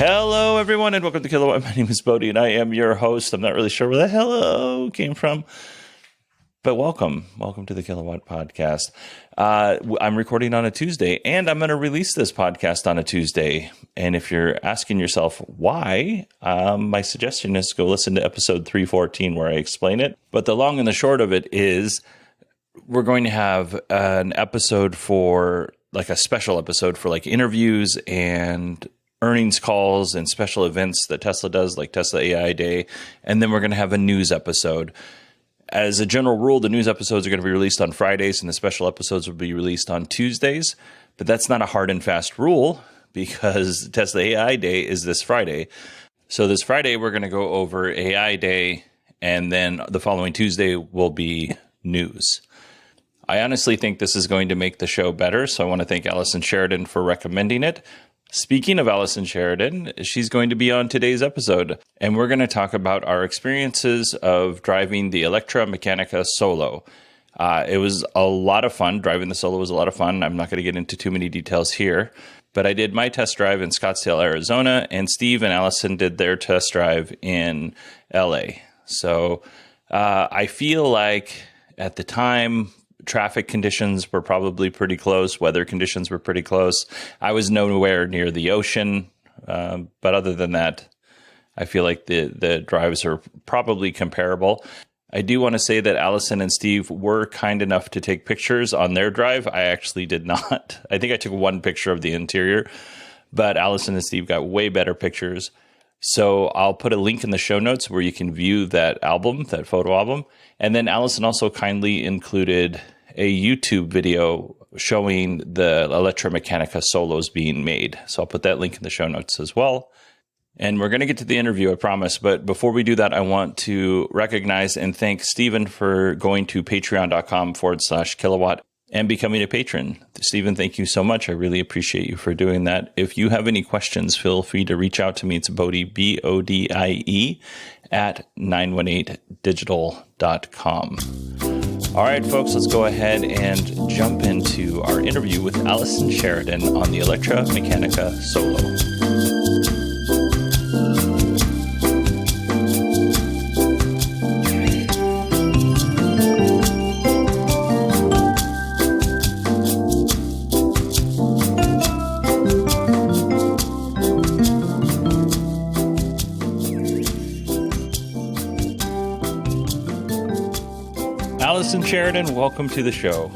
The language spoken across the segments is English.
Hello, everyone, and welcome to Kilowatt. My name is Bodhi, and I am your host. I'm not really sure where the hello came from, but welcome. Welcome to the Kilowatt Podcast. I'm recording on a Tuesday, and I'm going to release this podcast on a Tuesday. And if you're asking yourself why, my suggestion is go listen to episode 314 where I explain it. But the long and the short of it is we're going to have an episode for like a special episode for like interviews and earnings calls and special events that Tesla does, like Tesla AI Day. And then we're going to have a news episode. As a general rule, the news episodes are going to be released on Fridays and the special episodes will be released on Tuesdays. But that's not a hard and fast rule because Tesla AI Day is this Friday. So this Friday, we're going to go over AI Day, and then the following Tuesday will be news. I honestly think this is going to make the show better, so I want to thank Allison Sheridan for recommending it. Speaking of Allison Sheridan, she's going to be on today's episode, and we're going to talk about our experiences of driving the ElectraMecchanicaSolo. It was a lot of fun. Driving the Solo was a lot of fun. I'm not going to get into too many details here, but I did my test drive in Scottsdale, Arizona, and Steve and Allison did their test drive in LA. So I feel like at the time, traffic conditions were probably pretty close. Weather conditions were pretty close. I was nowhere near the ocean. But other than that, I feel like the drives are probably comparable. I do want to say that Allison and Steve were kind enough to take pictures on their drive. I actually did not. I think I took one picture of the interior, but Allison and Steve got way better pictures. So I'll put a link in the show notes where you can view that photo album. And then Allison also kindly included a YouTube video showing the ElectraMecchanicaSolos being made. So I'll put that link in the show notes as well. And we're going to get to the interview, I promise. But before we do that, I want to recognize and thank Stephen for going to patreon.com/kilowatt and becoming a patron. Stephen, thank you so much. I really appreciate you for doing that. If you have any questions, feel free to reach out to me. It's Bodie, BODIE, at 918digital.com. All right, folks, let's go ahead and jump into our interview with Allison Sheridan on the ElectraMecchanicaSolo. Allison Sheridan, welcome to the show.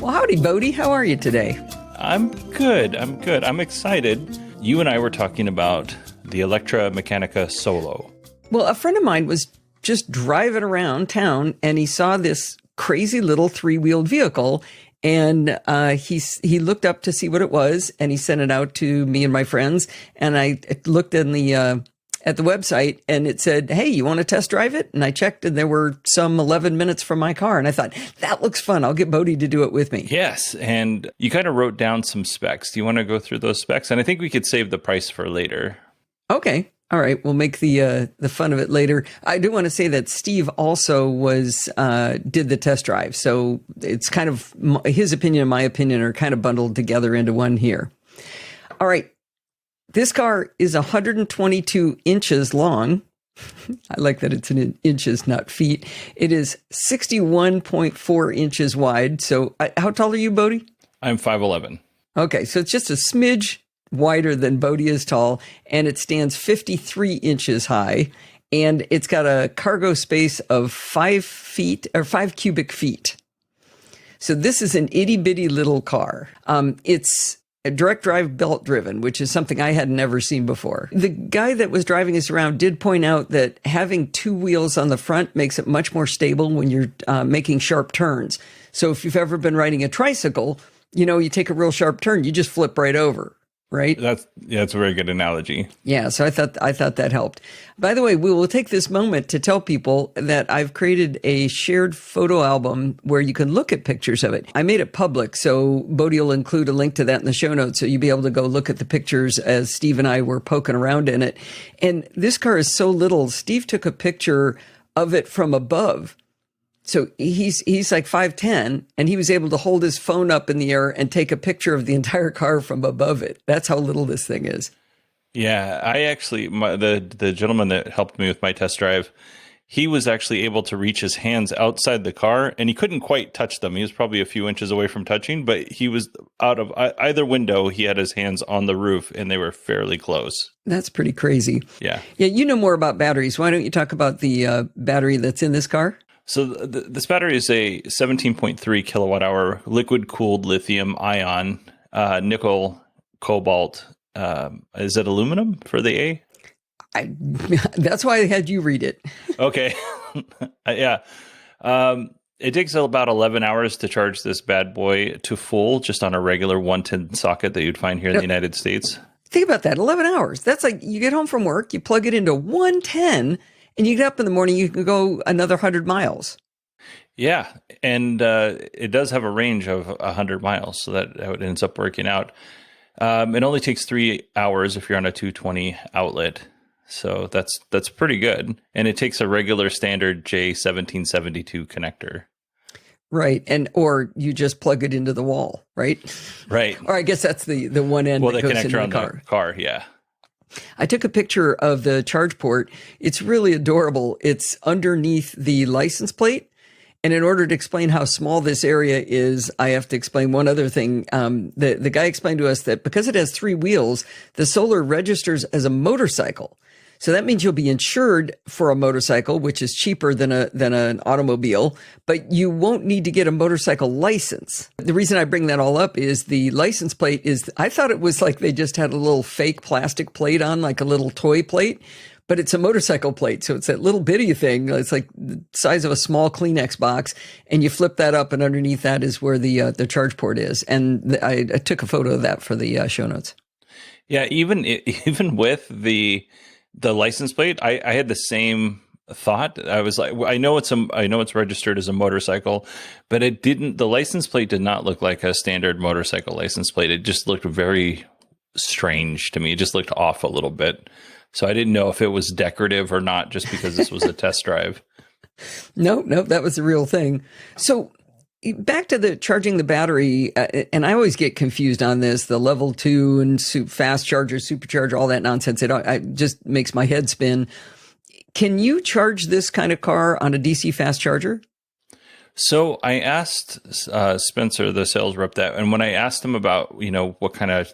Well, howdy, Bodie. How are you today? I'm good. I'm excited. You and I were talking about the ElectraMecchanicaSolo. Well, a friend of mine was just driving around town, and he saw this crazy little three-wheeled vehicle, and he looked up to see what it was, and he sent it out to me and my friends, and I looked in the at the website, and it said, hey, you want to test drive it? And I checked, and there were some 11 minutes from my car. And I thought, that looks fun. I'll get Bodie to do it with me. Yes. And you kind of wrote down some specs. Do you want to go through those specs? And I think we could save the price for later. Okay. All right. We'll make the fun of it later. I do want to say that Steve also did the test drive. So it's kind of his opinion and my opinion are kind of bundled together into one here. All right. This car is 122 inches long. I like that it's in inches, not feet. It is 61.4 inches wide. So how tall are you, Bodie? I'm 5'11". Okay, so it's just a smidge wider than Bodie is tall, and it stands 53 inches high, and it's got a cargo space of 5 cubic feet. So this is an itty-bitty little car. It's a direct drive belt driven, which is something I had never seen before. The guy that was driving us around did point out that having two wheels on the front makes it much more stable when you're making sharp turns. So if you've ever been riding a tricycle, you take a real sharp turn, you just flip right over. Right? That's a very good analogy. Yeah, so I thought that helped. By the way, we will take this moment to tell people that I've created a shared photo album where you can look at pictures of it. I made it public, so Bodie will include a link to that in the show notes, so you'll be able to go look at the pictures as Steve and I were poking around in it. And this car is so little, Steve took a picture of it from above. So he's like 5'10", and he was able to hold his phone up in the air and take a picture of the entire car from above it. That's how little this thing is. Yeah, I actually the gentleman that helped me with my test drive, he was actually able to reach his hands outside the car, and he couldn't quite touch them. He was probably a few inches away from touching, but he was out of either window. He had his hands on the roof, and they were fairly close. That's pretty crazy. Yeah. Yeah, you know more about batteries. Why don't you talk about the battery that's in this car? So this battery is a 17.3 kilowatt hour liquid cooled lithium ion, nickel, cobalt. Is it aluminum for the A? That's why I had you read it. Okay. Yeah. It takes about 11 hours to charge this bad boy to full just on a regular 110 socket that you'd find here in the United States. Think about that, 11 hours. That's like you get home from work, you plug it into 110, and you get up in the morning, you can go another 100 miles. Yeah. And it does have a range of 100 miles, so that ends up working out. It only takes 3 hours if you're on a 220 outlet. So that's pretty good. And it takes a regular standard J1772 connector. Right. Or you just plug it into the wall, right? Right. Or I guess that's the one end that goes into the car. The car, yeah. I took a picture of the charge port. It's really adorable. It's underneath the license plate. And in order to explain how small this area is, I have to explain one other thing. The guy explained to us that because it has 3 wheels, the solar registers as a motorcycle. So that means you'll be insured for a motorcycle, which is cheaper than an automobile, but you won't need to get a motorcycle license. The reason I bring that all up is the license plate is, I thought it was like they just had a little fake plastic plate on, like a little toy plate, but it's a motorcycle plate. So it's that little bitty thing. It's like the size of a small Kleenex box, and you flip that up, and underneath that is where the charge port is. And I took a photo of that for the show notes. Yeah, even with the license plate, I had the same thought. I was like, I know it's registered as a motorcycle, but it didn't. The license plate did not look like a standard motorcycle license plate. It just looked very strange to me. It just looked off a little bit. So I didn't know if it was decorative or not, just because this was a test drive. No, that was the real thing. So back to the charging the battery, and I always get confused on this, the level 2 and fast charger, supercharger, all that nonsense. It just makes my head spin. Can you charge this kind of car on a DC fast charger? So I asked Spencer, the sales rep, that, and when I asked him about, what kind of,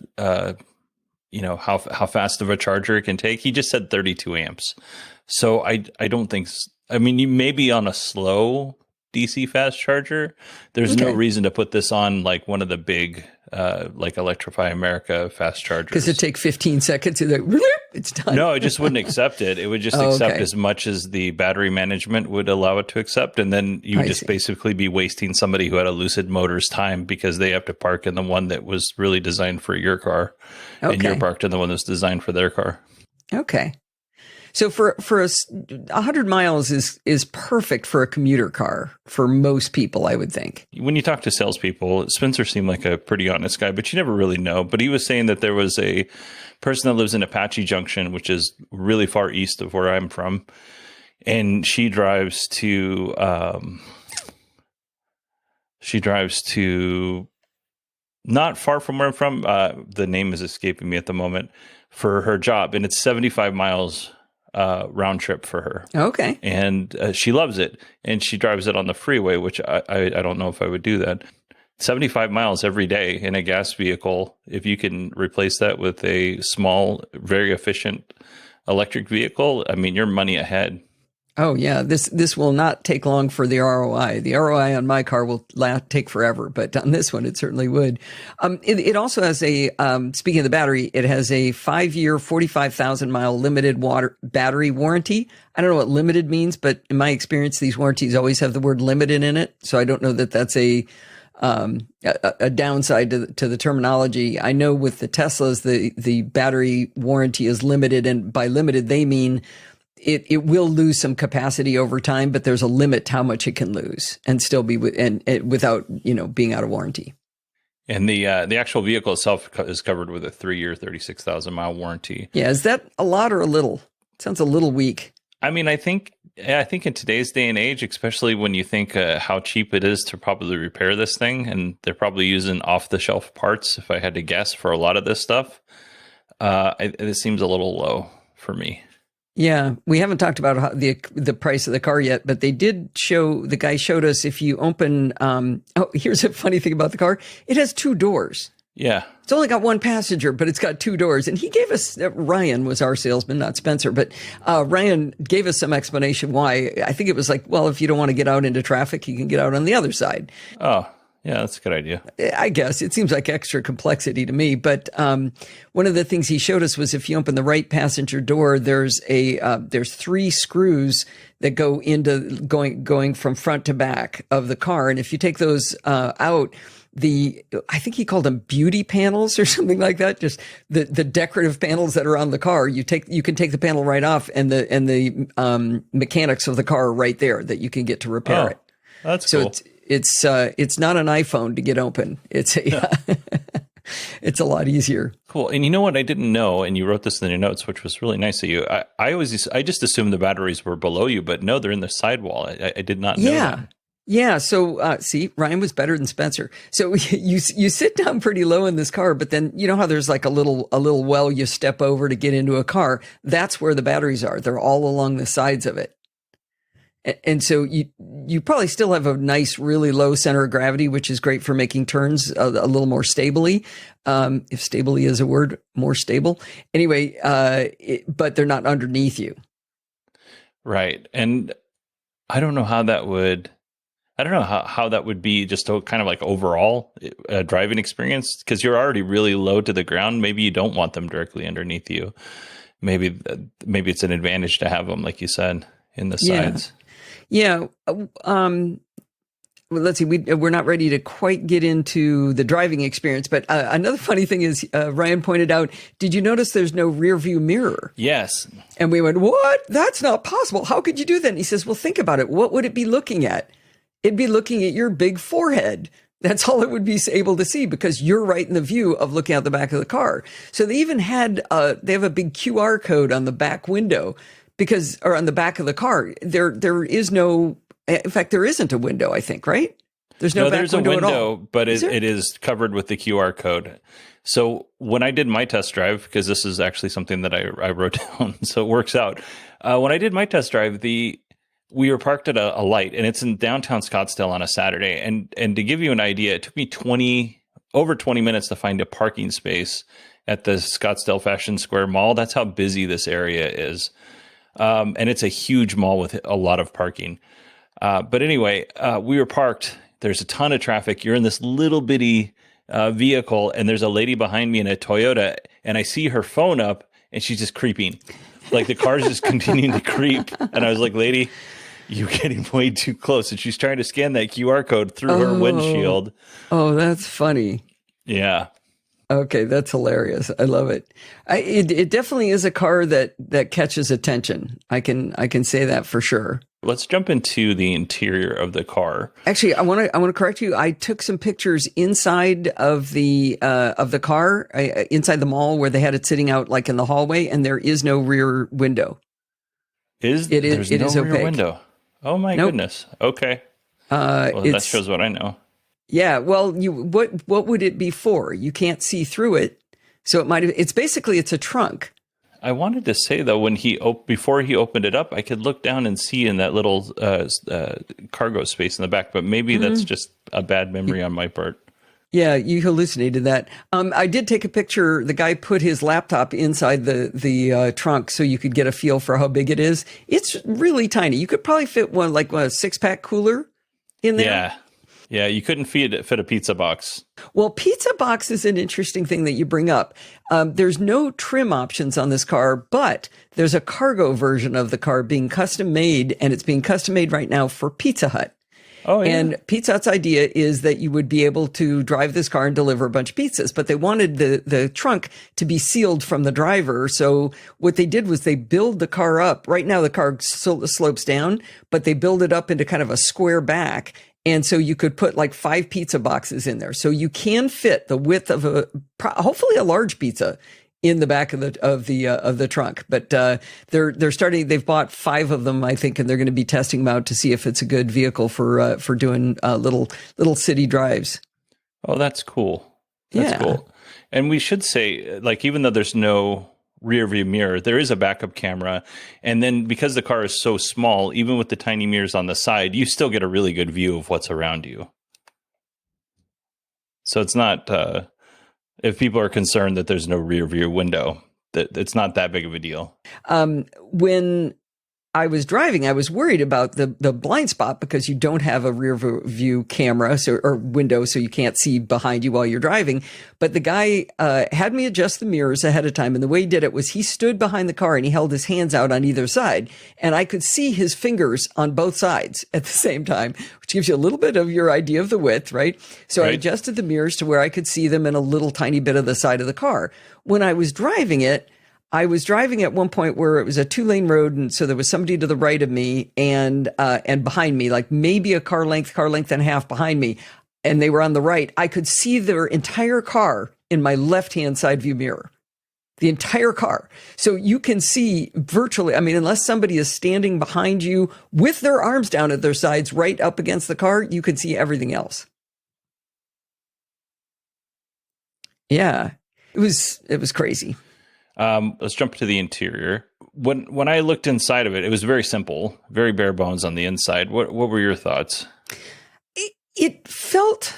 how fast of a charger it can take, he just said 32 amps. So I don't think, you may be on a slow DC fast charger. There's no reason to put this on like one of the big, like Electrify America fast chargers. Because it take 15 seconds and it's done. No, it just wouldn't accept it. It would just accept as much as the battery management would allow it to accept. And then you would just basically be wasting somebody who had a Lucid Motors time, because they have to park in the one that was really designed for your car. Okay. And you're parked in the one that's designed for their car. Okay. So for 100 miles is perfect for a commuter car for most people, I would think. When you talk to salespeople, Spencer seemed like a pretty honest guy, but you never really know. But he was saying that there was a person that lives in Apache Junction, which is really far east of where I'm from, and she drives to not far from where I'm from. The name is escaping me at the moment, for her job, and it's 75 miles. Round trip for her. Okay. And she loves it. And she drives it on the freeway, which I don't know if I would do that. 75 miles every day in a gas vehicle. If you can replace that with a small, very efficient electric vehicle, you're money ahead. Oh, yeah. This will not take long for the ROI. The ROI on my car will take forever, but on this one, it certainly would. It also has speaking of the battery, it has a 5-year, 45,000 mile limited battery warranty. I don't know what limited means, but in my experience, these warranties always have the word limited in it. So I don't know that that's a downside to the terminology. I know with the Teslas, the battery warranty is limited, and by limited, they mean it will lose some capacity over time, but there's a limit to how much it can lose and still be without being out of warranty. And the actual vehicle itself is covered with a 3-year, 36,000 mile warranty. Yeah, is that a lot or a little? It sounds a little weak. I think in today's day and age, especially when you think how cheap it is to probably repair this thing, and they're probably using off the shelf parts, if I had to guess, for a lot of this stuff. It seems a little low for me. Yeah, we haven't talked about the price of the car yet, but they did show, the guy showed us if you open, here's a funny thing about the car. It has 2 doors. Yeah. It's only got 1 passenger, but it's got 2 doors. And he gave us, Ryan was our salesman, not Spencer, but Ryan gave us some explanation why. I think it was like, well, if you don't want to get out into traffic, you can get out on the other side. Oh, yeah, that's a good idea. I guess it seems like extra complexity to me. But one of the things he showed us was if you open the right passenger door, there's 3 screws that go into going from front to back of the car. And if you take those out, I think he called them beauty panels or something like that. Just the decorative panels that are on the car. You can take the panel right off, and the mechanics of the car are right there that you can get to repair it. That's cool. So it's not an iPhone to get open. It's it's a lot easier. Cool. And you know what I didn't know, and you wrote this in your notes, which was really nice of you. I just assumed the batteries were below you, but no, they're in the sidewall. I did not know that. Yeah. So, see, Ryan was better than Spencer. So you sit down pretty low in this car, but then you know how there's like a little well you step over to get into a car. That's where the batteries are. They're all along the sides of it. And so you probably still have a nice, really low center of gravity, which is great for making turns a little more stably. If stably is a word, more stable. Anyway, but they're not underneath you. Right. And I don't know how that would be just a kind of like overall driving experience, because you're already really low to the ground. Maybe you don't want them directly underneath you. Maybe it's an advantage to have them, like you said, in the sides. Yeah. Well, let's see. We're not ready to quite get into the driving experience, but another funny thing is Ryan pointed out, did you notice there's no rear view mirror? Yes. And we went, what? That's not possible. How could you do that? And he says, well, think about it. What would it be looking at? It'd be looking at your big forehead. That's all it would be able to see, because you're right in the view of looking out the back of the car. So they even had, they have a big QR code on the back window, or on the back of the car. There is no, in fact, there isn't a window, I think, right? There's no back window at all. There's a window, but it is covered with the QR code. So when I did my test drive, because this is actually something that I wrote down, so it works out. When I did my test drive, we were parked at a light, and it's in downtown Scottsdale on a Saturday. And to give you an idea, it took me over 20 minutes to find a parking space at the Scottsdale Fashion Square Mall. That's how busy this area is. And it's a huge mall with a lot of parking. But anyway, we were parked. There's a ton of traffic. You're in this little bitty vehicle, and there's a lady behind me in a Toyota, and I see her phone up, and she's just creeping. Like the car's just continuing to creep. And I was like, lady, you're getting way too close. And she's trying to scan that QR code through her windshield. Oh, that's funny. Yeah. Okay, that's hilarious. I love it. It definitely is a car that catches attention. I can say that for sure. Let's jump into the interior of the car. Actually, I want to correct you. I took some pictures inside of the car, inside the mall, where they had it sitting out like in the hallway, and there is no rear window. There's no rear window. Oh my goodness. Okay. Well, that shows what I know. Yeah, well, what would it be for? You can't see through it, so it's basically a trunk. I wanted to say though, before he opened it up, I could look down and see in that little cargo space in the back, but maybe that's just a bad memory on my part. Yeah, you hallucinated that. I did take a picture. The guy put his laptop inside the trunk so you could get a feel for how big it is. It's really tiny. You could probably fit one like a 6-pack cooler in there. Yeah. Yeah, you couldn't fit a pizza box. Well, pizza box is an interesting thing that you bring up. There's no trim options on this car, but there's a cargo version of the car being custom made, and it's being custom made right now for Pizza Hut. Oh, yeah. And Pizza Hut's idea is that you would be able to drive this car and deliver a bunch of pizzas, but they wanted the trunk to be sealed from the driver. So what they did was they build the car up. Right now the car slopes down, but they build it up into kind of a square back. And so you could put like 5 pizza boxes in there. So you can fit the width of hopefully a large pizza in the back of the trunk. But they've bought 5 of them, I think, and they're going to be testing them out to see if it's a good vehicle for doing little city drives. Oh, that's cool. That's Yeah. cool. And we should say, like, even though there's no rear view mirror, there is a backup camera. And then because the car is so small, even with the tiny mirrors on the side, you still get a really good view of what's around you. So it's not, if people are concerned that there's no rear view window, that it's not that big of a deal. When I was driving, I was worried about the blind spot because you don't have a rear view camera or window, so you can't see behind you while you're driving. But the guy had me adjust the mirrors ahead of time. And the way he did it was he stood behind the car and he held his hands out on either side. And I could see his fingers on both sides at the same time, which gives you a little bit of your idea of the width, right? So I adjusted the mirrors to where I could see them in a little tiny bit of the side of the car. When I was driving it, I was driving at one point where it was a 2-lane road, and so there was somebody to the right of me and behind me, like maybe a car length and a half behind me, and they were on the right. I could see their entire car in my left-hand side view mirror, the entire car. So you can see virtually, I mean, unless somebody is standing behind you with their arms down at their sides right up against the car, you can see everything else. Yeah, it was crazy. Let's jump to the interior. When I looked inside of it, it was very simple, very bare bones on the inside. What were your thoughts? It felt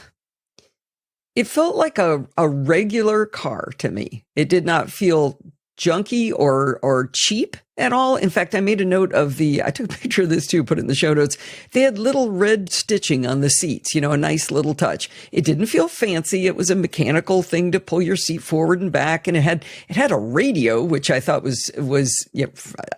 like a regular car to me. It did not feel junky or cheap at all. In fact, I made a note of I took a picture of this too, put it in the show notes. They had little red stitching on the seats, a nice little touch. It didn't feel fancy. It was a mechanical thing to pull your seat forward and back. And it had a radio, which I thought was,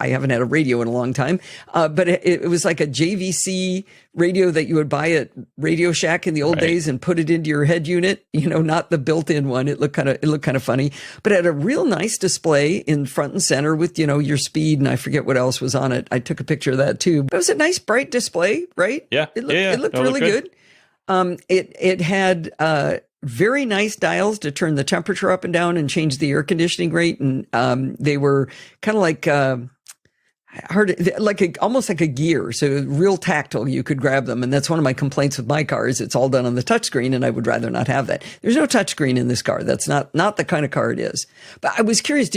I haven't had a radio in a long time. But it was like a JVC radio that you would buy at Radio Shack in the old days and put it into your head unit, not the built-in one. It looked kind of funny, but it had a real nice display in front and center with, your speed. And I forget what else was on it. I took a picture of that too. But it was a nice bright display, right? Yeah. It looked really good. It had very nice dials to turn the temperature up and down and change the air conditioning rate. And they were kind of like almost like a gear. So real tactile, you could grab them. And that's one of my complaints with my car is it's all done on the touchscreen, and I would rather not have that. There's no touchscreen in this car. That's not the kind of car it is. But I was curious,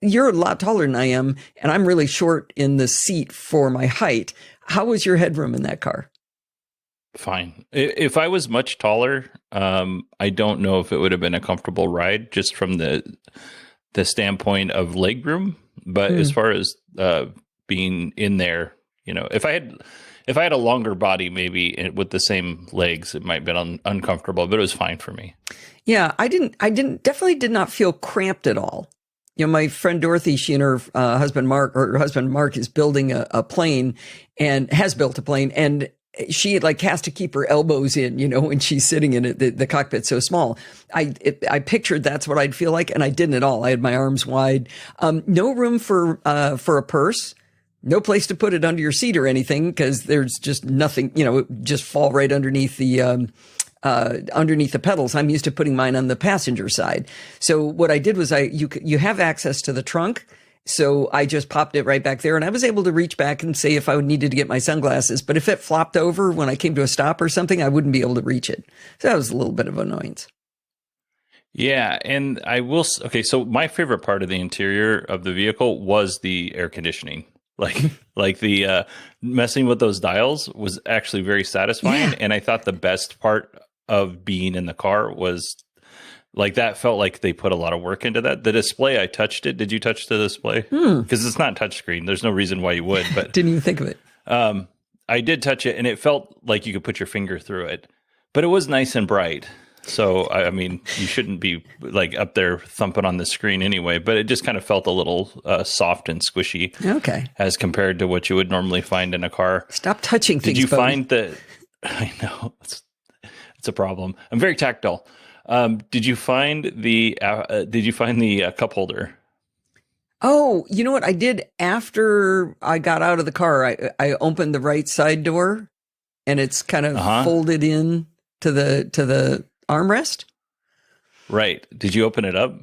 you're a lot taller than I am, and I'm really short in the seat for my height. How was your headroom in that car? Fine. If I was much taller, I don't know if it would have been a comfortable ride just from the standpoint of legroom. But as far as being in there, if I had a longer body, maybe with the same legs, it might have been uncomfortable, but it was fine for me. Yeah, I definitely did not feel cramped at all. My friend Dorothy, she and her husband Mark is building a plane and has built a plane, and she has to keep her elbows in, when she's sitting in it. The cockpit's so small. I pictured that's what I'd feel like, and I didn't at all. I had my arms wide. No room for a purse. No place to put it under your seat or anything, because there's just nothing, just fall right underneath the pedals. I'm used to putting mine on the passenger side. So what I did was you have access to the trunk. So I just popped it right back there, and I was able to reach back and say if I needed to get my sunglasses. But if it flopped over when I came to a stop or something, I wouldn't be able to reach it. So that was a little bit of annoyance. Yeah. And so my favorite part of the interior of the vehicle was the air conditioning. Like the messing with those dials was actually very satisfying. Yeah. And I thought the best part of being in the car was that felt like they put a lot of work into that. The display, I touched it. Did you touch the display? Because it's not touchscreen. There's no reason why you would. But didn't even think of it. I did touch it, and it felt like you could put your finger through it. But it was nice and bright. So, I mean, you shouldn't be up there thumping on the screen anyway, but it just kind of felt a little soft and squishy. Okay. As compared to what you would normally find in a car. Stop touching things. Did you find that? I know it's a problem. I'm very tactile. Did you find the cup holder? Oh, you know what I did after I got out of the car? I opened the right side door, and it's kind of folded in to the armrest. Right. Did you open it up?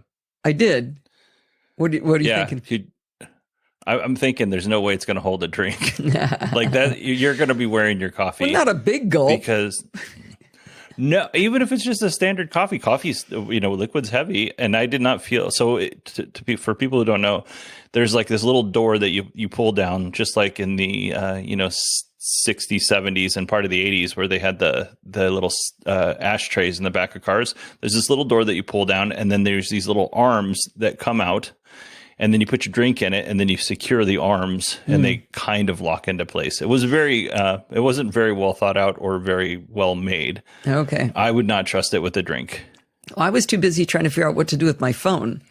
I did. What are you thinking? I'm thinking there's no way it's going to hold a drink like that. You're going to be wearing your coffee. Well, not a big gulp. Because No, even if it's just a standard coffee's, liquid's heavy, and I did not feel so. For people who don't know, there's like this little door that you pull down, just like in the 60s, 70s, and part of the 80s, where they had the little ashtrays in the back of cars. There's this little door that you pull down, and then there's these little arms that come out. And then you put your drink in it, and then you secure the arms, and they kind of lock into place. It was it wasn't very well thought out or very well made. Okay. I would not trust it with a drink. Well, I was too busy trying to figure out what to do with my phone.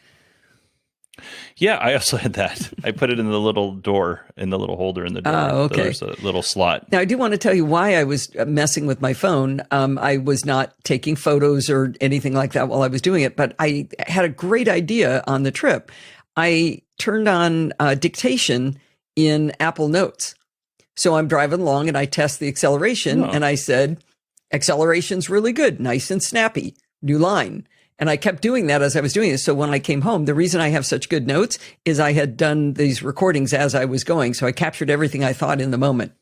Yeah, I also had that. I put it in the little door, in the little holder in the door. Oh, okay. There's a little slot. Now, I do want to tell you why I was messing with my phone. I was not taking photos or anything like that while I was doing it, but I had a great idea on the trip. I turned on dictation in Apple Notes. So I'm driving along and I test the acceleration and I said, acceleration's really good, nice and snappy, new line. And I kept doing that as I was doing it. So when I came home, the reason I have such good notes is I had done these recordings as I was going. So I captured everything I thought in the moment.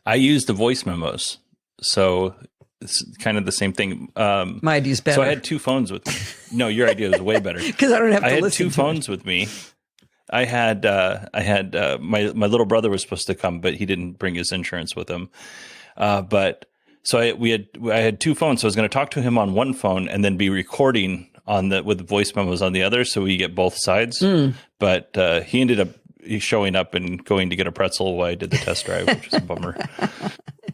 I used the voice memos. So it's kind of the same thing. My idea is better. So I had two phones with me. No, your idea was way better. Because I don't have to listen. I had two phones with me. I had my little brother was supposed to come, but he didn't bring his insurance with him. I had two phones, so I was going to talk to him on one phone and then be recording with the voice memos on the other, so we get both sides. But he ended up showing up and going to get a pretzel while I did the test drive, which was a bummer.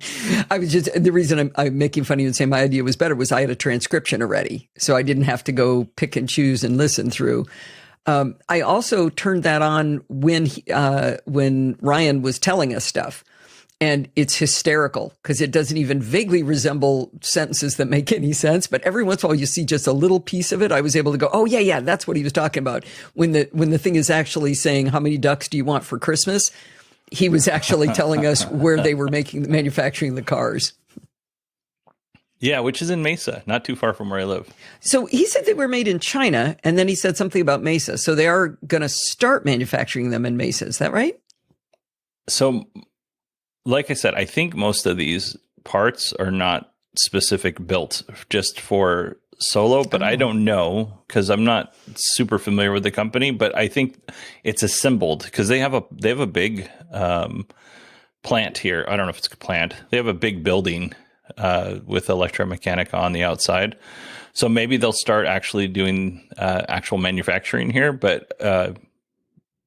The reason I'm making fun of you and saying my idea was better was I had a transcription already, so I didn't have to go pick and choose and listen through. I also turned that on when Ryan was telling us stuff, and it's hysterical because it doesn't even vaguely resemble sentences that make any sense. But every once in a while, you see just a little piece of it. I was able to go, oh yeah, that's what he was talking about. When the thing is actually saying, how many ducks do you want for Christmas? He was actually telling us where they were manufacturing the cars. Yeah, which is in Mesa, not too far from where I live. So he said they were made in China, and then he said something about Mesa. So they are going to start manufacturing them in Mesa. Is that right? So, like I said, I think most of these parts are not specific built just for Solo, but I don't know because I'm not super familiar with the company. But I think it's assembled because they have a big plant here. I don't know if it's a plant. They have a big building with ElectraMeccanica on the outside. So maybe they'll start actually doing actual manufacturing here. But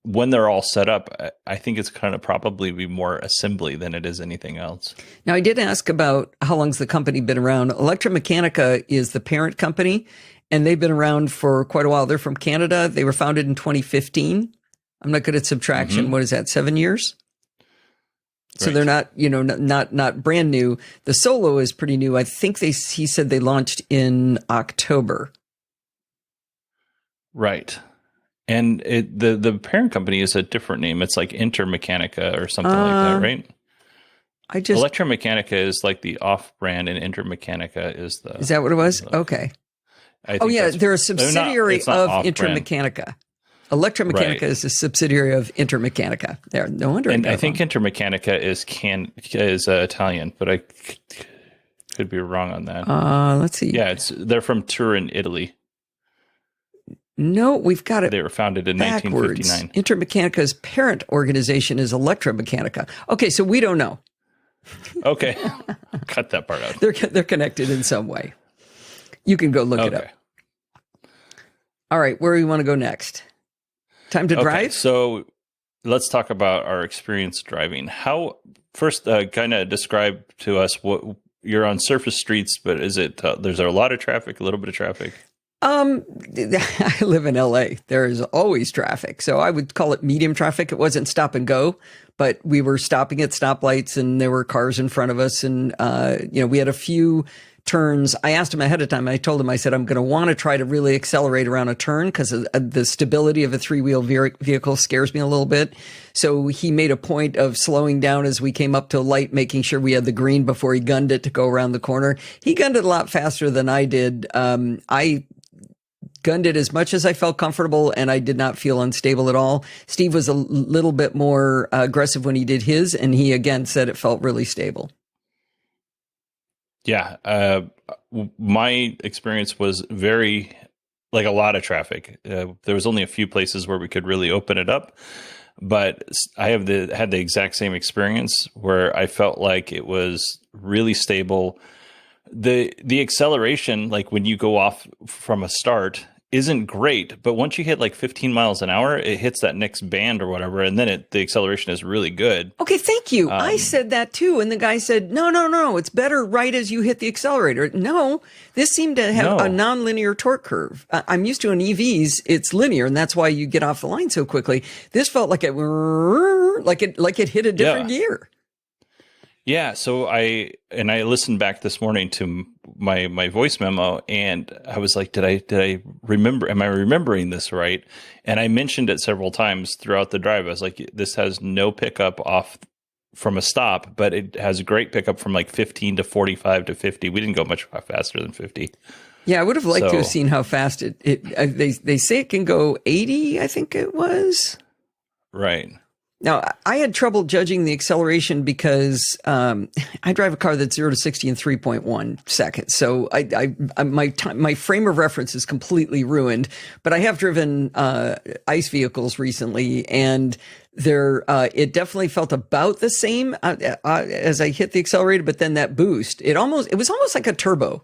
when they're all set up, I think it's kind of probably be more assembly than it is anything else. Now, I did ask about how long's the company been around. ElectraMeccanica is the parent company, and they've been around for quite a while. They're from Canada. They were founded in 2015. I'm not good at subtraction. What is that, 7 years? So they're not, not brand new. The Solo is pretty new. I think he said they launched in October. Right. And the parent company is a different name. It's like Intermeccanica or something like that, right? ElectraMeccanica is like the off-brand, and Intermeccanica is the... Is that what it was? Okay. They're a subsidiary of Intermeccanica. ElectraMeccanica is a subsidiary of Intermeccanica. There, no wonder. And I think Intermeccanica is Italian, but I could be wrong on that. Let's see. Yeah, they're from Turin, Italy. No, we've got it. They were founded in backwards. 1959. Intermeccanica's parent organization is ElectraMeccanica. Okay, so we don't know. Okay, cut that part out. They're connected in some way. You can go look it up. All right, where do you want to go next? Time to drive? So let's talk about our experience driving. First, kind of describe to us what you're on surface streets, but is it, there's a lot of traffic, a little bit of traffic? I live in LA. There is always traffic. So I would call it medium traffic. It wasn't stop and go, but we were stopping at stoplights and there were cars in front of us. And, we had a few turns. I asked him ahead of time. I told him, I said, I'm going to want to try to really accelerate around a turn because the stability of a three-wheel vehicle scares me a little bit. So he made a point of slowing down as we came up to a light, making sure we had the green before he gunned it to go around the corner. He gunned it a lot faster than I did. I gunned it as much as I felt comfortable, and I did not feel unstable at all. Steve was a little bit more aggressive when he did his, and he again said it felt really stable. Yeah. My experience was very like a lot of traffic. There was only a few places where we could really open it up, but I had the exact same experience where I felt like it was really stable. The acceleration, like when you go off from a start, isn't great, but once you hit like 15 miles an hour, it hits that next band or whatever, and then the acceleration is really good. Okay, thank you. I said that too, and the guy said, no, it's better right as you hit the accelerator. No, this seemed to have a nonlinear torque curve. I'm used to in EVs, it's linear, and that's why you get off the line so quickly. This felt like it hit a different gear. Yeah, so I listened back this morning to my voice memo, and I was like, did I remember? Am I remembering this right? And I mentioned it several times throughout the drive. I was like, this has no pickup off from a stop, but it has a great pickup from like 15 to 45 to 50. We didn't go much faster than 50. Yeah, I would have liked to have seen how fast they say it can go 80, I think it was. Right. Now, I had trouble judging the acceleration because I drive a car that's 0 to 60 in 3.1 seconds. So my frame of reference is completely ruined. But I have driven ICE vehicles recently, and it definitely felt about the same as I hit the accelerator. But then that boost, it was almost like a turbo.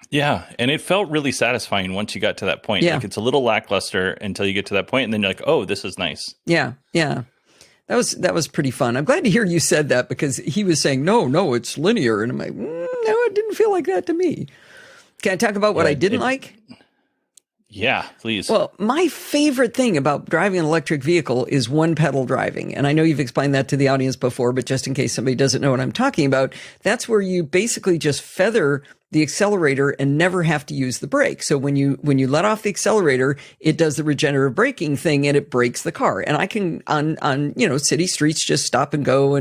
Yeah, and it felt really satisfying once you got to that point. Yeah. Like it's a little lackluster until you get to that point, and then you're like, "Oh, this is nice." Yeah. That was pretty fun. I'm glad to hear you said that because he was saying, "No, it's linear," and I'm like, "No, it didn't feel like that to me." Can I talk about what I didn't like? Yeah, please. Well, my favorite thing about driving an electric vehicle is one pedal driving. And I know you've explained that to the audience before, but just in case somebody doesn't know what I'm talking about, that's where you basically just feather the accelerator and never have to use the brake. So when you let off the accelerator, it does the regenerative braking thing and it brakes the car. And I can on city streets just stop and go.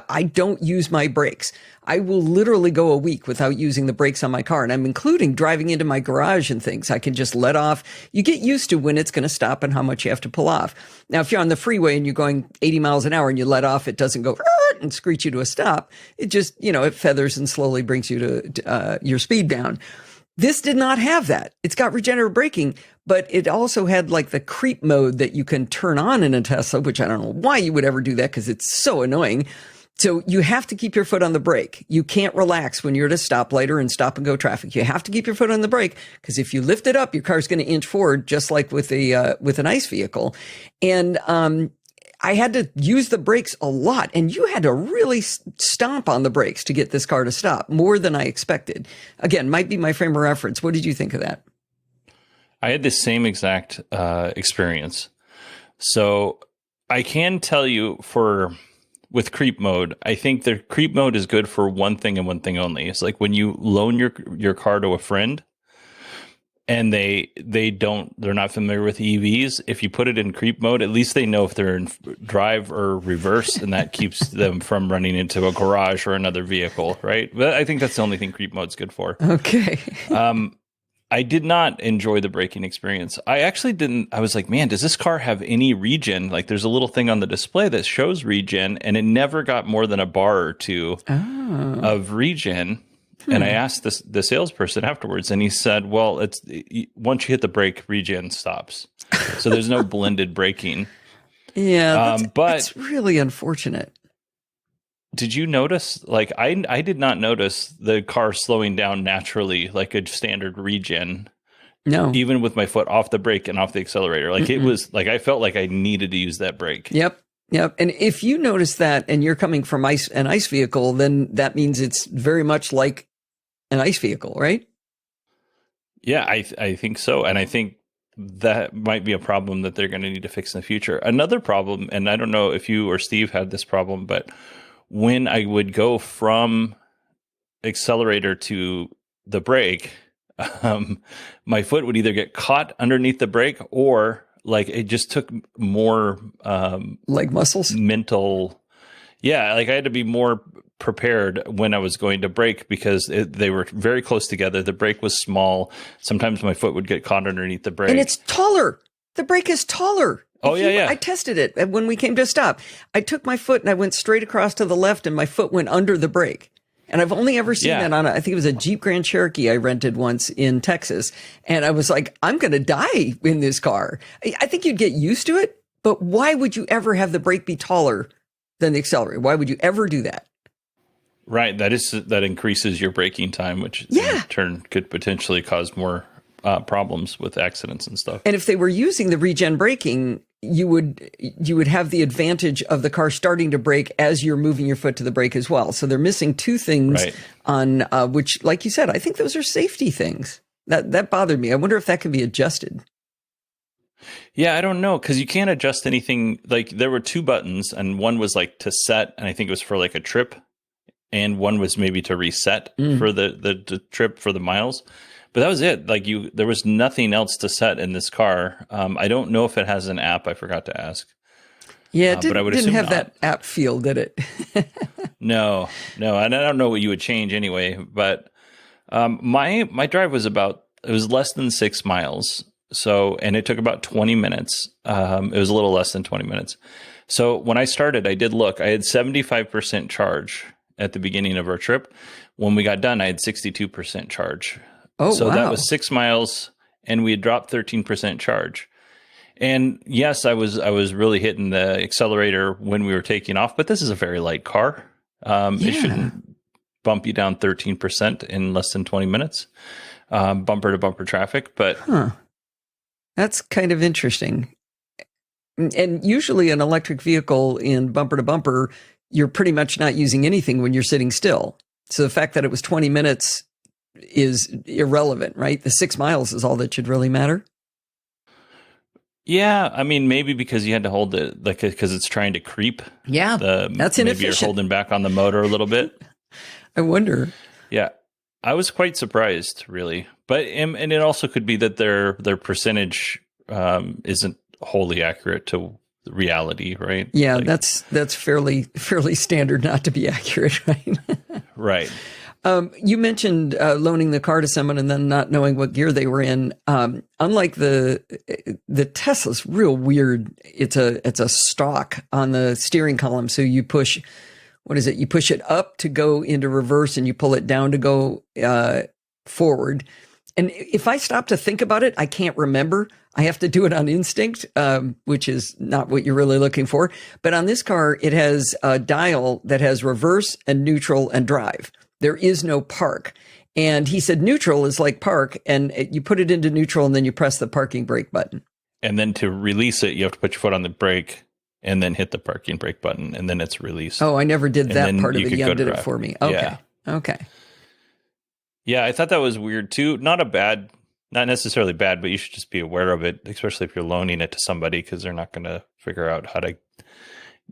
I don't use my brakes. I will literally go a week without using the brakes on my car. And I'm including driving into my garage and things. I can just let off. You get used to when it's going to stop and how much you have to pull off. Now, if you're on the freeway and you're going 80 miles an hour and you let off, it doesn't go and screech you to a stop. It just, it feathers and slowly brings you to your speed down. This did not have that. It's got regenerative braking, but it also had like the creep mode that you can turn on in a Tesla, which I don't know why you would ever do that because it's so annoying. So you have to keep your foot on the brake. You can't relax when you're at a stoplight or in stop and go traffic. You have to keep your foot on the brake because if you lift it up, your car's going to inch forward, just like with an ICE vehicle. And I had to use the brakes a lot, and you had to really stomp on the brakes to get this car to stop, more than I expected. Again, might be my frame of reference. What did you think of that? I had the same exact experience. So I can tell you with creep mode, I think the creep mode is good for one thing and one thing only. It's like when you loan your car to a friend and they're not familiar with EVs. If you put it in creep mode, at least they know if they're in drive or reverse, and that keeps them from running into a garage or another vehicle, right? But I think that's the only thing creep mode's good for. Okay. I did not enjoy the braking experience. I actually didn't. I was like, man, does this car have any regen? Like there's a little thing on the display that shows regen, and it never got more than a bar or two of regen. And I asked the salesperson afterwards, and he said, well, it's once you hit the brake, regen stops. So there's no blended braking. Yeah, that's really unfortunate. Did you notice, like, I did not notice the car slowing down naturally like a standard regen. No. Even with my foot off the brake and off the accelerator. Like it was like I felt like I needed to use that brake. Yep. And if you notice that and you're coming from an ICE vehicle, then that means it's very much like an ICE vehicle, right? Yeah, I think so. And I think that might be a problem that they're going to need to fix in the future. Another problem, and I don't know if you or Steve had this problem, but when I would go from accelerator to the brake, my foot would either get caught underneath the brake or like it just took more leg muscles, mental. Yeah, like I had to be more prepared when I was going to brake because they were very close together. The brake was small. Sometimes my foot would get caught underneath the brake. And it's taller. The brake is taller. Oh, yeah. I tested it when we came to a stop. I took my foot and I went straight across to the left and my foot went under the brake. And I've only ever seen Yeah. that on, I think it was a Jeep Grand Cherokee I rented once in Texas. And I was like, I'm going to die in this car. I think you'd get used to it, but why would you ever have the brake be taller than the accelerator? Why would you ever do that? Right. That increases your braking time, which in turn could potentially cause more problems with accidents and stuff. And if they were using the regen braking, you would have the advantage of the car starting to brake as you're moving your foot to the brake as well. So they're missing two things on which, like you said, I think those are safety things. That bothered me. I wonder if that can be adjusted. Yeah, I don't know, because you can't adjust anything. Like there were two buttons, and one was like to set, and I think it was for like a trip, and one was maybe to reset for the trip for the miles. But that was it. Like there was nothing else to set in this car. I don't know if it has an app. I forgot to ask. Yeah, it but I would didn't have not. that app feel, did it? No. And I don't know what you would change anyway. But my drive was it was less than 6 miles. So, and it took about 20 minutes. It was a little less than 20 minutes. So when I started, I did look. I had 75% charge at the beginning of our trip. When we got done, I had 62% charge. Oh, so wow. that was 6 miles, and we had dropped 13% charge. And yes, I was really hitting the accelerator when we were taking off, but this is a very light car. It shouldn't bump you down 13% in less than 20 minutes, bumper to bumper traffic. But that's kind of interesting. And usually an electric vehicle in bumper to bumper, you're pretty much not using anything when you're sitting still. So the fact that it was 20 minutes is irrelevant, right? The 6 miles is all that should really matter. Yeah, I mean, maybe because you had to hold it, like, because it's trying to creep. Yeah, that's inefficient. Maybe you're holding back on the motor a little bit. I wonder. Yeah, I was quite surprised, really. But and it also could be that their percentage isn't wholly accurate to reality, right? Yeah, like, that's fairly standard not to be accurate, right? Right. You mentioned loaning the car to someone and then not knowing what gear they were in. Unlike the Tesla's real weird. It's a stalk on the steering column. So you push, what is it? You push it up to go into reverse and you pull it down to go forward. And if I stop to think about it, I can't remember. I have to do it on instinct, which is not what you're really looking for. But on this car, it has a dial that has reverse and neutral and drive. There is no park. And he said neutral is like park, and you put it into neutral and then you press the parking brake button. And then to release it, you have to put your foot on the brake and then hit the parking brake button, and then it's released. Oh, I never did that part of it. Jan did it for me. Okay. Yeah. Okay. Yeah, I thought that was weird too. Not necessarily bad, but you should just be aware of it, especially if you're loaning it to somebody, because they're not going to figure out how to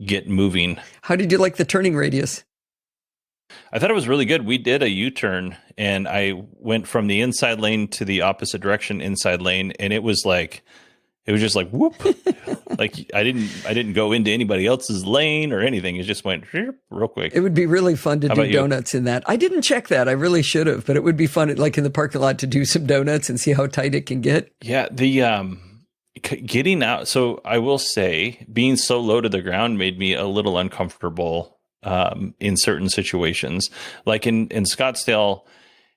get moving. How did you like the turning radius? I thought it was really good. We did a U-turn, and I went from the inside lane to the opposite direction inside lane, and it was just like whoop. Like I didn't go into anybody else's lane or anything. It just went real quick. It would be really fun to do donuts in that. I didn't check that. I really should have, but it would be fun, like in the parking lot, to do some donuts and see how tight it can get. Yeah, the getting out. So I will say, being so low to the ground made me a little uncomfortable in certain situations. Like in Scottsdale,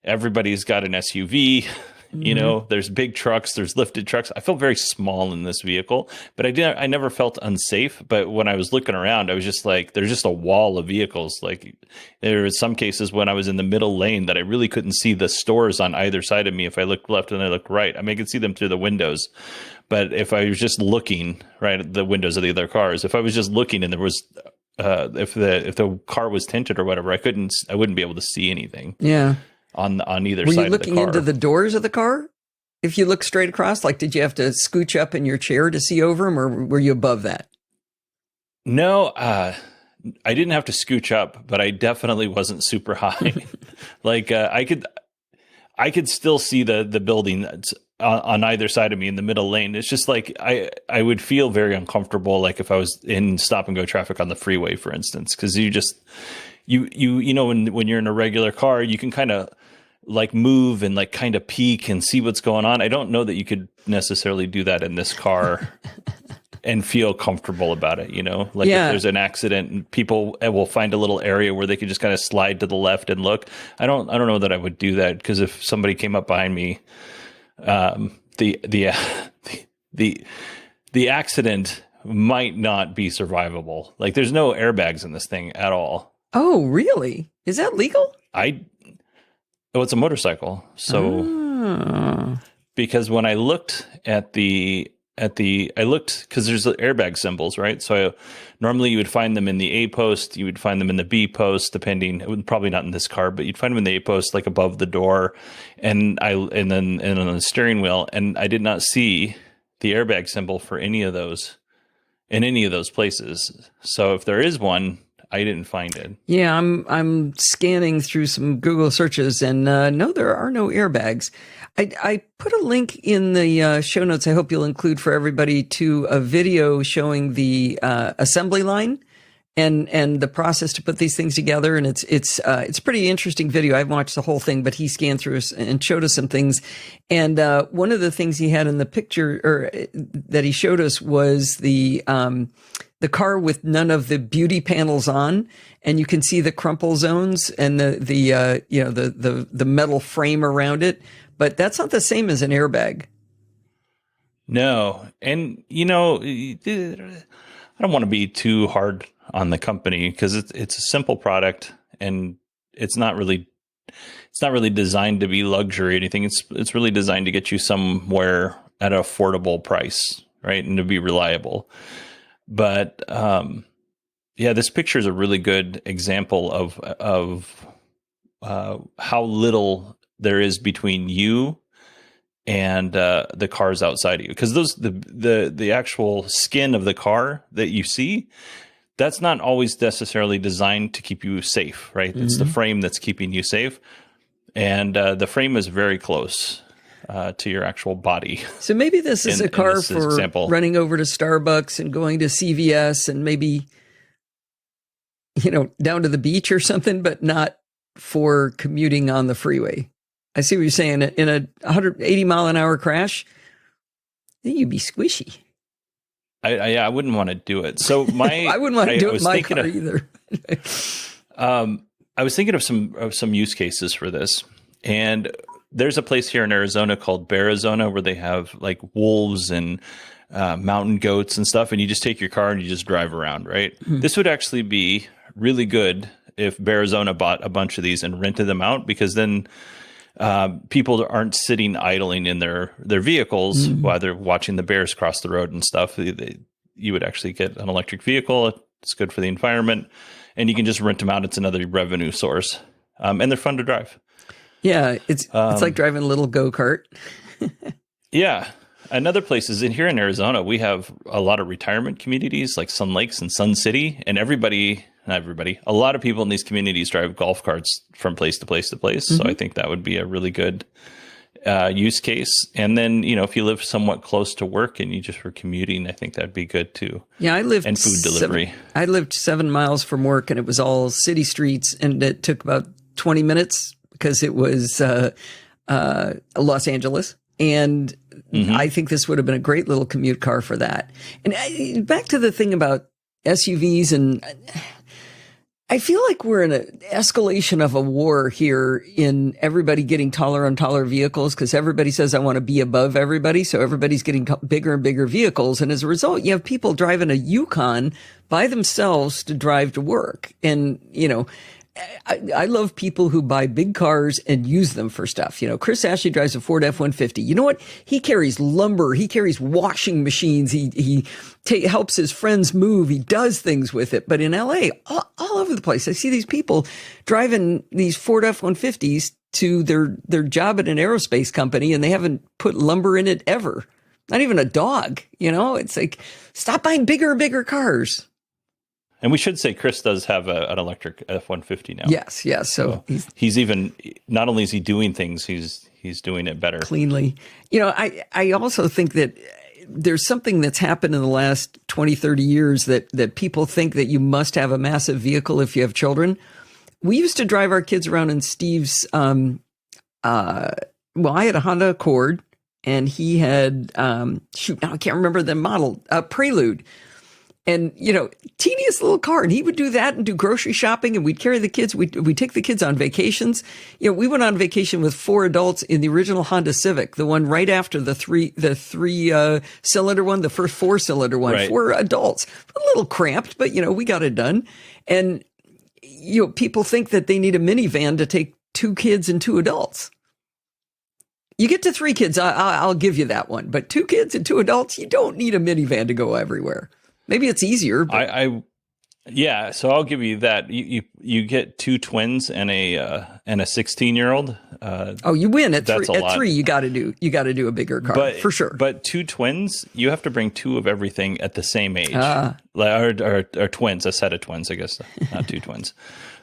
everybody's got an SUV. You know, there's big trucks, there's lifted trucks. I felt very small in this vehicle, but I never felt unsafe. But when I was looking around, I was just like, there's just a wall of vehicles. Like there were some cases when I was in the middle lane that I really couldn't see the stores on either side of me. If I looked left and I looked right, I mean, I could see them through the windows. But if I was just looking right at the windows of the other cars, if I was just looking and there was, if the car was tinted or whatever, I wouldn't be able to see anything. Yeah. On either side of the car. Were you looking into the doors of the car? If you look straight across, like, did you have to scooch up in your chair to see over them, or were you above that? No, I didn't have to scooch up, but I definitely wasn't super high. Like I could still see the building that's on either side of me in the middle lane. It's just like I would feel very uncomfortable, like if I was in stop and go traffic on the freeway, for instance, because you know when you're in a regular car, you can kind of like move and like kind of peek and see what's going on. I don't know that you could necessarily do that in this car. and feel comfortable about it, like if there's an accident and people will find a little area where they can just kind of slide to the left and look. I don't know that I would do that, because if somebody came up behind me, the accident might not be survivable. Like, there's no airbags in this thing at all. Oh, really? Is that legal? It's a motorcycle. So because when I looked I looked, because there's airbag symbols, right? So normally you would find them in the A post, you would find them in the B post, probably not in this car, but you'd find them in the A post, like above the door, and then on the steering wheel. And I did not see the airbag symbol for any of those in any of those places. So if there is one, I didn't find it. Yeah, I'm scanning through some Google searches, and no, there are no airbags. I put a link in the show notes. I hope you'll include for everybody to a video showing the assembly line and the process to put these things together. And it's a pretty interesting video. I haven't watched the whole thing, but he scanned through and showed us some things. And one of the things he had in the picture, or that he showed us, was the car with none of the beauty panels on, and you can see the crumple zones and the metal frame around it. But that's not the same as an airbag. No. And, I don't want to be too hard on the company, because it's a simple product, and it's not really designed to be luxury or anything. It's really designed to get you somewhere at an affordable price, right? And to be reliable. But, this picture is a really good example of how little there is between you and the cars outside of you, because the actual skin of the car that you see, that's not always necessarily designed to keep you safe, right? Mm-hmm. It's the frame that's keeping you safe, and the frame is very close to your actual body. So maybe this is a car for example, running over to Starbucks and going to CVS and maybe down to the beach or something, but not for commuting on the freeway. I see what you're saying. In a 180 mile an hour crash, then you'd be squishy. I wouldn't want to do it. So I wouldn't want to do it in my car either. I was thinking of some use cases for this, and there's a place here in Arizona called Bearizona where they have like wolves and mountain goats and stuff, and you just take your car and you just drive around, right? Mm-hmm. This would actually be really good if Bearizona bought a bunch of these and rented them out, because then people aren't sitting idling in their vehicles while they're watching the bears cross the road and stuff. You would actually get an electric vehicle. It's good for the environment, and you can just rent them out. It's another revenue source, and they're fun to drive. Yeah, it's like driving a little go-kart. Yeah. Another place is here in Arizona, we have a lot of retirement communities like Sun Lakes and Sun City, and a lot of people in these communities drive golf carts from place to place to place. Mm-hmm. So I think that would be a really good use case. And then, if you live somewhat close to work and you just were commuting, I think that'd be good too. Yeah, and food delivery. I lived 7 miles from work, and it was all city streets, and it took about 20 minutes because it was Los Angeles. And I think this would have been a great little commute car for that. And back to the thing about SUVs, and I feel like we're in an escalation of a war here in everybody getting taller and taller vehicles, because everybody says, I want to be above everybody. So everybody's getting bigger and bigger vehicles. And as a result, you have people driving a Yukon by themselves to drive to work. And, I love people who buy big cars and use them for stuff. Chris Ashley drives a Ford F-150. You know what? He carries lumber. He carries washing machines. He helps his friends move. He does things with it. But in LA, all over the place, I see these people driving these Ford F-150s to their job at an aerospace company, and they haven't put lumber in it ever. Not even a dog. It's like, stop buying bigger and bigger cars. And we should say Chris does have an electric F-150 now. Yes. So he's even, not only is he doing things, he's doing it better. Cleanly. I also think that there's something that's happened in the last 20, 30 years that people think that you must have a massive vehicle if you have children. We used to drive our kids around in Steve's, I had a Honda Accord, and he had, shoot, now I can't remember the model, Prelude. And, teeniest little car. And he would do that and do grocery shopping. And we'd carry the kids. We'd take the kids on vacations. We went on vacation with 4 adults in the original Honda Civic, the one right after the three cylinder one, the first 4-cylinder one, Right. 4 adults. A little cramped, but, we got it done. And, people think that they need a minivan to take 2 kids and 2 adults. You get to 3 kids, I'll give you that one. But 2 kids and 2 adults, you don't need a minivan to go everywhere. Maybe it's easier. But. Yeah. So I'll give you that. You get 2 twins and a 16-year-old. You win at 3. That's a lot. At 3, you got to do a bigger car for sure. But 2 twins, you have to bring 2 of everything at the same age. Or twins, a set of twins, I guess, not 2 twins.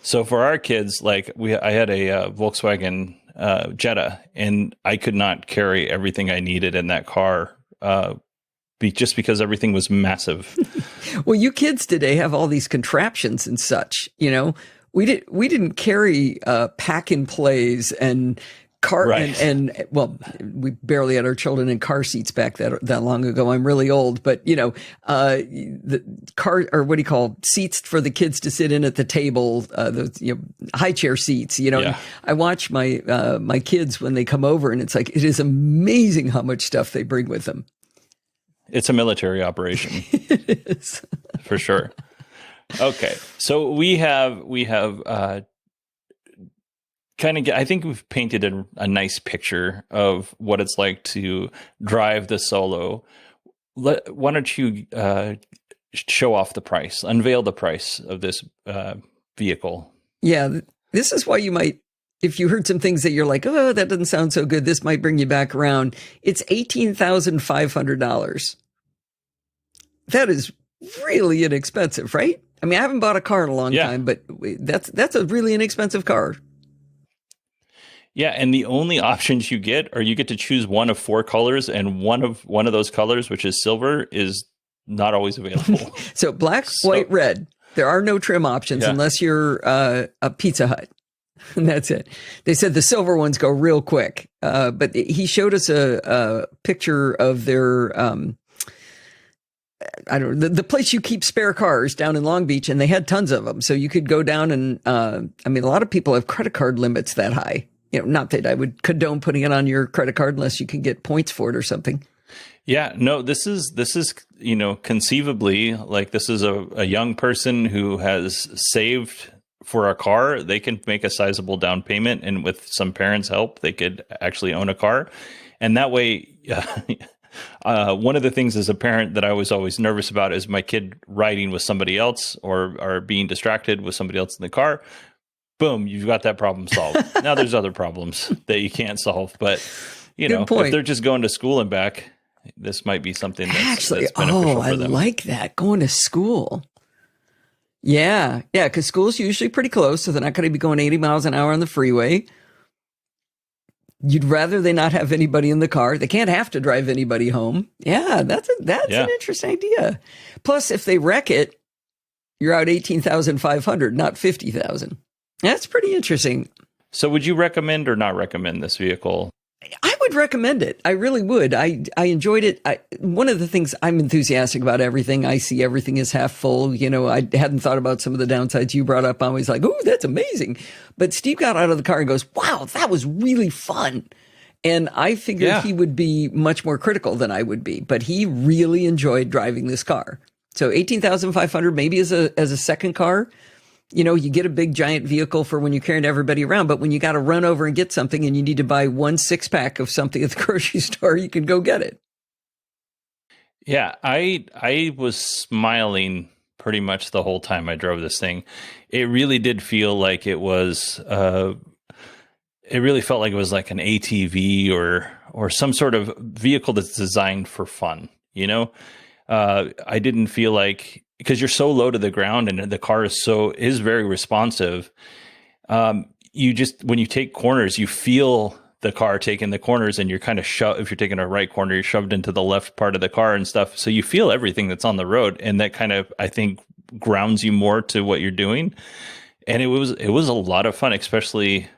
So for our kids, like I had a Volkswagen Jetta, and I could not carry everything I needed in that car. Just because everything was massive. Well, you kids today have all these contraptions and such. We didn't carry pack and plays and car Right. and we barely had our children in car seats back that long ago. I'm really old, but the car, or what do you call, seats for the kids to sit in at the table, the high chair seats. Yeah. I watch my kids when they come over, and it's like it is amazing how much stuff they bring with them. It's a military operation. It is. For sure. Okay. So we have kind of, I think we've painted a nice picture of what it's like to drive the Solo. Why don't you show off the price, unveil the price of this vehicle? Yeah. This is why you might, if you heard some things that you're like, oh, that doesn't sound so good, this might bring you back around. It's $18,500. That is really inexpensive, right? I mean, I haven't bought a car in a long time, but that's a really inexpensive car. Yeah, and the only options you get are you get to choose one of 4 colors, and one of those colors, which is silver, is not always available. So black, white, red. There are no trim options unless you're a Pizza Hut. And that's it. They said the silver ones go real quick. But he showed us a picture of their, I don't know, the place you keep spare cars down in Long Beach, and they had tons of them. So you could go down and, a lot of people have credit card limits that high. Not that I would condone putting it on your credit card unless you can get points for it or something. Yeah, no, this is, conceivably, like, this is a young person who has saved for a car. They can make a sizable down payment, and with some parents' help, they could actually own a car. And that way, one of the things as a parent that I was always nervous about is my kid riding with somebody else or being distracted with somebody else in the car. Boom, you've got that problem solved. Now there's other problems that you can't solve, but if they're just going to school and back, this might be something that's beneficial for them. I like that, going to school. Yeah, because school's usually pretty close, so they're not going to be going 80 miles an hour on the freeway. You'd rather they not have anybody in the car. They can't have to drive anybody home. Yeah, that's an interesting idea. Plus, if they wreck it, you're out $18,500, not $50,000. That's pretty interesting. So would you recommend or not recommend this vehicle? I would recommend it. I really would. I enjoyed it. One of the things, I'm enthusiastic about everything. I see everything as half full. I hadn't thought about some of the downsides you brought up. I was like, ooh, that's amazing. But Steve got out of the car and goes, wow, that was really fun. And I figured he would be much more critical than I would be. But he really enjoyed driving this car. So $18,500 maybe as a second car. You get a big giant vehicle for when you're carrying everybody around, but when you got to run over and get something and you need to buy 1 6-pack of something at the grocery store, you can go get it. Yeah, I was smiling pretty much the whole time I drove this thing. It really did feel like it was, it really felt like it was like an ATV or some sort of vehicle that's designed for fun, I didn't feel like, because you're so low to the ground and the car is very responsive. When you take corners, you feel the car taking the corners, and you're kind of shoved. If you're taking a right corner, you're shoved into the left part of the car and stuff. So you feel everything that's on the road, and that kind of, I think, grounds you more to what you're doing. And it was a lot of fun, especially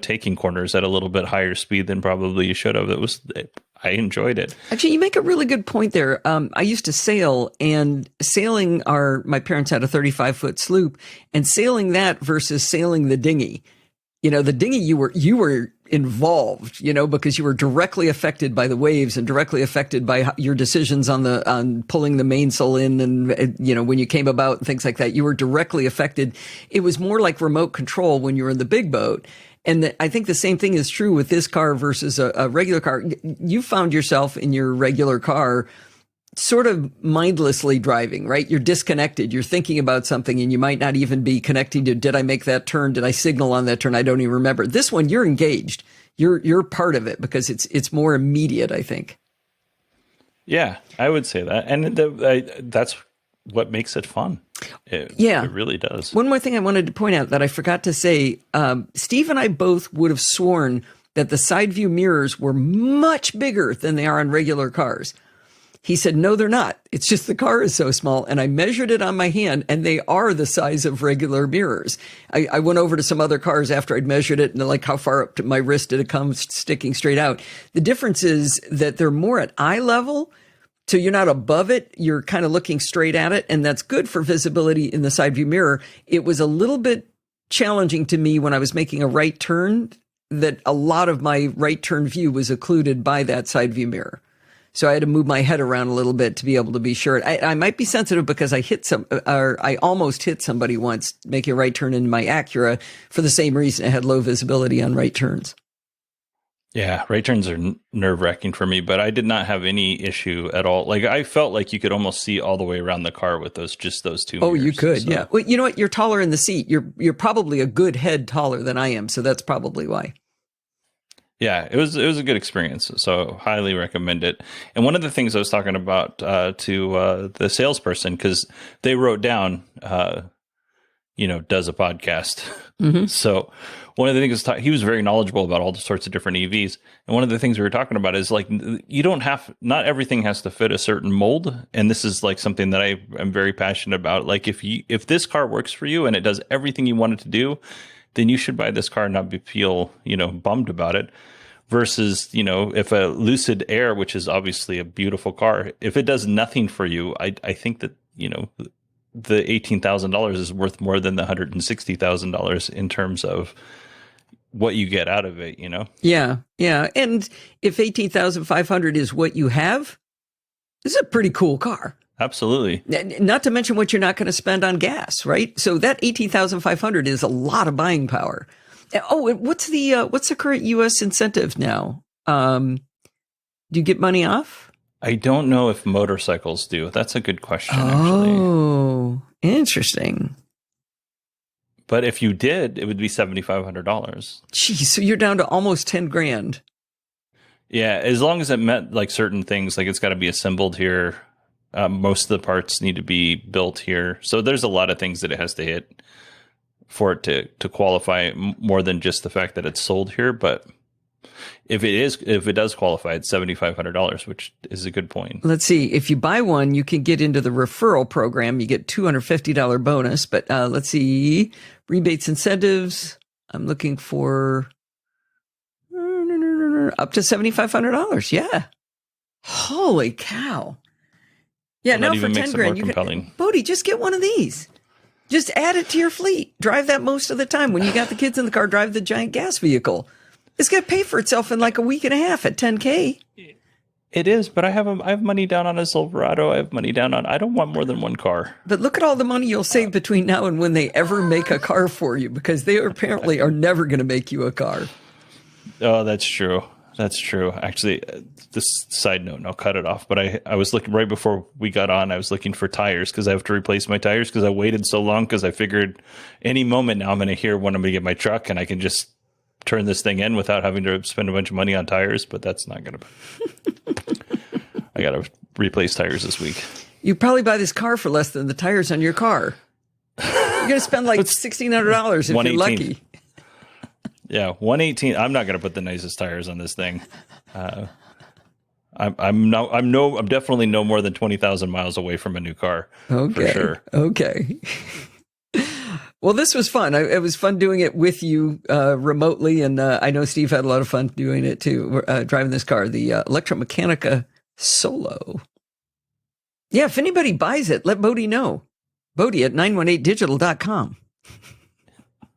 taking corners at a little bit higher speed than probably you should have. I enjoyed it. Actually, you make a really good point there. I used to sail, and sailing my parents had a 35-foot sloop, and sailing that versus sailing the dinghy. The dinghy, you were involved, because you were directly affected by the waves and directly affected by your decisions on pulling the mainsail in, and when you came about and things like that, you were directly affected. It was more like remote control when you were in the big boat. And I think the same thing is true with this car versus a regular car. You found yourself in your regular car sort of mindlessly driving, right? You're disconnected. You're thinking about something, and you might not even be connecting to, did I make that turn? Did I signal on that turn? I don't even remember. This one, you're engaged. You're part of it because it's more immediate, I think. Yeah, I would say that. And that's what makes it fun. It really does. One more thing I wanted to point out that I forgot to say, Steve and I both would have sworn that the side view mirrors were much bigger than they are on regular cars. He said, no, they're not. It's just the car is so small. And I measured it on my hand, and they are the size of regular mirrors. I went over to some other cars after I'd measured it, and they're like, how far up to my wrist did it come sticking straight out? The difference is that they're more at eye level. So you're not above it. You're kind of looking straight at it. And that's good for visibility in the side view mirror. It was a little bit challenging to me when I was making a right turn that a lot of my right turn view was occluded by that side view mirror. So I had to move my head around a little bit to be able to be sure. I might be sensitive because I almost hit somebody once making a right turn in my Acura for the same reason. I had low visibility on right turns. Yeah, right turns are nerve-wracking for me, but I did not have any issue at all. Like, I felt like you could almost see all the way around the car with those two Oh, mirrors, you could, so. yeah. Well, you know what? You're taller in the seat. You're probably a good head taller than I am, so that's probably why. Yeah, it was a good experience, so highly recommend it. And one of the things I was talking about to the salesperson, because they wrote down, does a podcast. Mm-hmm. So one of the things he was very knowledgeable about all the sorts of different EVs. And one of the things we were talking about is like, not everything has to fit a certain mold. And this is like something that I am very passionate about. Like if this car works for you and it does everything you want it to do, then you should buy this car and not feel bummed about it. Versus, if a Lucid Air, which is obviously a beautiful car, if it does nothing for you, I think that, the $18,000 is worth more than the $160,000 in terms of what you get out of it, Yeah. Yeah. And if 18,500 is what you have, this is a pretty cool car. Absolutely. Not to mention what you're not going to spend on gas, right? So that 18,500 is a lot of buying power. Oh, and what's the current U.S. incentive now? Do you get money off? I don't know if motorcycles do. That's a good question, actually. Oh, interesting. But if you did, it would be $7,500. Geez, so you're down to almost 10 grand. Yeah, as long as it met like certain things, like it's got to be assembled here. Most of the parts need to be built here. So there's a lot of things that it has to hit for it to qualify, more than just the fact that it's sold here. But if it does qualify, it's $7,500, which is a good point. Let's see. If you buy one, you can get into the referral program. You get $250 bonus. But let's see. Rebates, incentives. I'm looking for up to $7,500. Yeah. Holy cow. Yeah. Now for 10 grand, you can, Bodie, just get one of these. Just add it to your fleet. Drive that most of the time. When you got the kids in the car, drive the giant gas vehicle. It's going to pay for itself in like a week and a half at $10K. It is, but I have money down on a Silverado. I have money down on. I don't want more than one car. But look at all the money you'll save between now and when they ever make a car for you, because they apparently are never going to make you a car. Oh, that's true. That's true. Actually, this side note, and I'll cut it off. But I was looking right before we got on. I was looking for tires because I have to replace my tires because I waited so long because I figured any moment now I'm going to hear when I'm going to get my truck and I can just turn this thing in without having to spend a bunch of money on tires. But that's not going to. I got to replace tires this week. You probably buy this car for less than the tires on your car. You're going to spend like $1,600 if you're lucky. Yeah, 118. I'm not going to put the nicest tires on this thing. I'm definitely no more than 20,000 miles away from a new car. Okay. For sure. Okay. Well, this was fun. It was fun doing it with you remotely, and I know Steve had a lot of fun doing it too, driving this car, the ElecraMecchanicaSolo. Yeah, if anybody buys it, let Bodie know. Bodie at 918digital.com.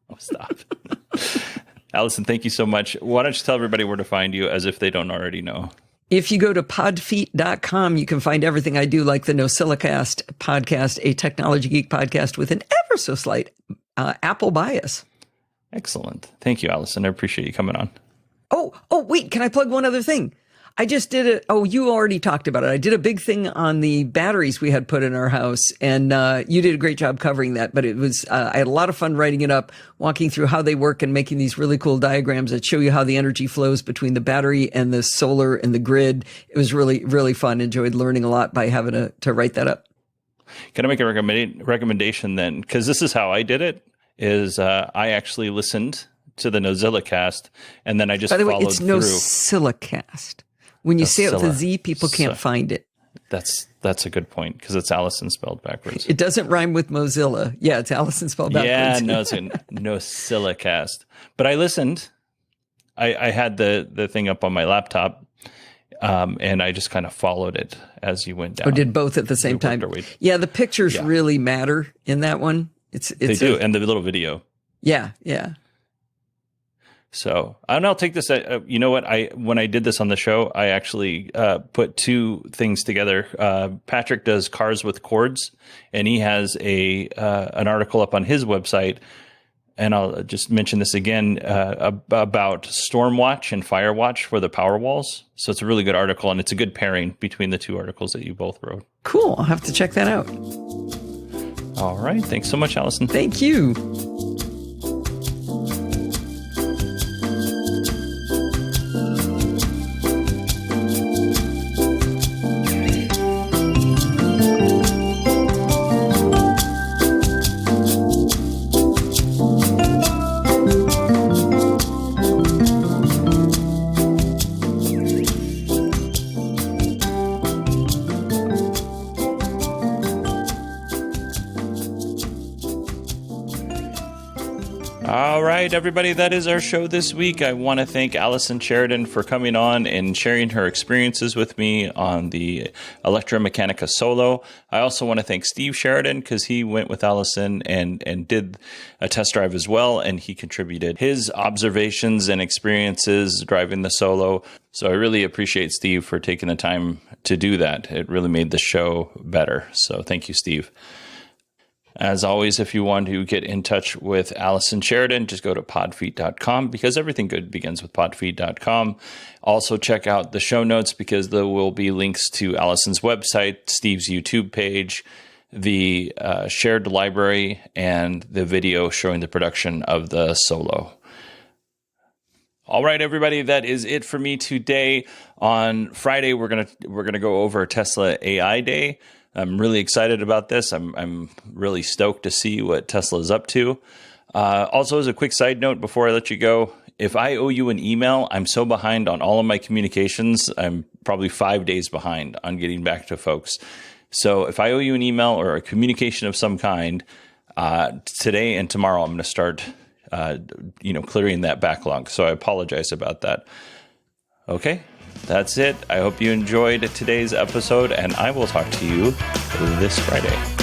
Oh, stop. Allison, thank you so much. Why don't you tell everybody where to find you as if they don't already know? If you go to podfeet.com, you can find everything I do, like the NosillaCast podcast, a technology geek podcast with an ever so slight Apple bias. Excellent. Thank you, Allison. I appreciate you coming on. Oh, wait, can I plug one other thing? I just did it. Oh, you already talked about it. I did a big thing on the batteries we had put in our house, and you did a great job covering that. But it was, I had a lot of fun writing it up, walking through how they work and making these really cool diagrams that show you how the energy flows between the battery and the solar and the grid. It was really, really fun. Enjoyed learning a lot by having to write that up. Can I make a recommendation then? Because this is how I did it, is I actually listened to the NosillaCast, and then I just followed through. By the way, it's NosillaCast. When you say it with a Z, people can't find it. That's a good point, because it's Allison spelled backwards. It doesn't rhyme with Mozilla. Yeah, it's Allison spelled backwards. Yeah, no, it's a NosillaCast. But I listened. I had the thing up on my laptop, and I just kind of followed it as you went down. Or did both at the same time. Yeah, the pictures really matter in that one. They do, and the little video. Yeah. So, and I'll take this. You know what? When I did this on the show, I actually put two things together. Patrick does Cars with Cords, and he has an article up on his website. And I'll just mention this again about Stormwatch and Firewatch for the Powerwalls. So it's a really good article, and it's a good pairing between the two articles that you both wrote. Cool. I'll have to check that out. All right. Thanks so much, Allison. Thank you. All right, everybody, that is our show this week. I want to thank Allison Sheridan for coming on and sharing her experiences with me on the ElectraMecchanicaSolo. I also want to thank Steve Sheridan, because he went with Allison and did a test drive as well, and he contributed his observations and experiences driving the Solo. So I really appreciate Steve for taking the time to do that. It really made the show better. So thank you, Steve. As always, if you want to get in touch with Allison Sheridan, just go to podfeet.com, because everything good begins with podfeet.com. Also, check out the show notes, because there will be links to Allison's website, Steve's YouTube page, the shared library, and the video showing the production of the Solo. All right, everybody, that is it for me today. On Friday, we're gonna go over Tesla AI Day. I'm really excited about this. I'm really stoked to see what Tesla is up to. Also, as a quick side note before I let you go, if I owe you an email, I'm so behind on all of my communications. I'm probably 5 days behind on getting back to folks. So if I owe you an email or a communication of some kind, today and tomorrow I'm going to start clearing that backlog. So I apologize about that. Okay. That's it. I hope you enjoyed today's episode, and I will talk to you this Friday.